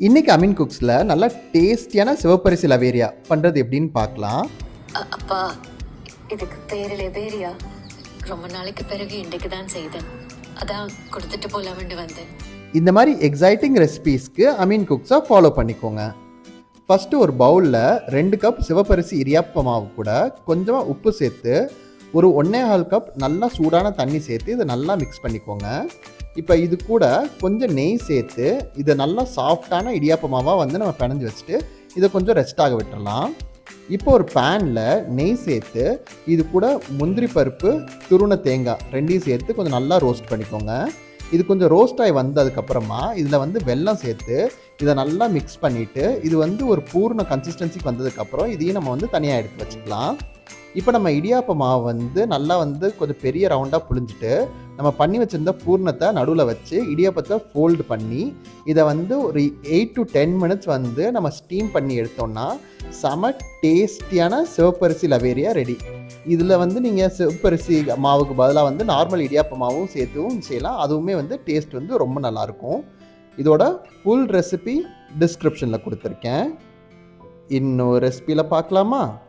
இன்னைக்கு அமீன் குக்ஸில் நல்லா டேஸ்டியான சிவப்பரிசி லவேரியா பண்ணுறது எப்படின்னு பார்க்கலாம். அப்பா, இதுக்கு பேரு லெபேரியா. ரொம்ப நாளைக்கு பிறகு இன்றைக்கு தான் செய்தேன். அதான் கொடுத்துட்டு போலாம்னு வந்தேன். இந்த மாதிரி எக்ஸைட்டிங் ரெசிபீஸ்க்கு அமீன் குக்ஸை ஃபாலோ பண்ணிக்கோங்க. ஃபஸ்ட்டு ஒரு பவுலில் 2 கப் சிவப்பரிசி இடியாப்ப மாவு கூட கொஞ்சமாக உப்பு சேர்த்து ஒரு 1.25 கப் நல்லா சூடான தண்ணி சேர்த்து இதை நல்லா மிக்ஸ் பண்ணிக்கோங்க. இப்போ இது கூட கொஞ்சம் நெய் சேர்த்து இதை நல்லா சாஃப்டான இடியாப்ப மாவாக நம்ம பிணைஞ்சு வச்சுட்டு இதை கொஞ்சம் ரெஸ்ட் ஆக விட்டுடலாம். இப்போ ஒரு பேனில் நெய் சேர்த்து இது கூட முந்திரி பருப்பு, துருவன தேங்காய் ரெண்டையும் சேர்த்து கொஞ்சம் நல்லா ரோஸ்ட் பண்ணிக்கோங்க. இது கொஞ்சம் ரோஸ்ட் ஆகி வந்ததுக்கப்புறமா இதில் வெல்லம் சேர்த்து இதை நல்லா மிக்ஸ் பண்ணிவிட்டு இது ஒரு பூர்ண கன்சிஸ்டன்சிக்கு வந்ததுக்கப்புறம் இதையும் நம்ம தனியாக எடுத்து வச்சுக்கலாம். இப்போ நம்ம இடியாப்ப மாவு நல்லா கொஞ்சம் பெரிய ரவுண்டாக புழிஞ்சிட்டு நம்ம பண்ணி வச்சுருந்த பூர்ணத்தை நடுவில் வச்சு இடியாப்பத்தை ஃபோல்டு பண்ணி இதை ஒரு 8 to 10 மினிட்ஸ் நம்ம ஸ்டீம் பண்ணி எடுத்தோம்னா செம டேஸ்டியான சிவப்பரிசி லவேரியா ரெடி. இதில் நீங்கள் சிவப்பரிசி மாவுக்கு பதிலாக நார்மல் இடியாப்ப மாவும் சேர்த்துவும் செய்யலாம். அதுவுமே டேஸ்ட் ரொம்ப நல்லாயிருக்கும். இதோட ஃபுல் ரெசிபி டிஸ்கிரிப்ஷனில் கொடுத்துருக்கேன். இன்னொரு ரெசிபியில் பார்க்கலாமா?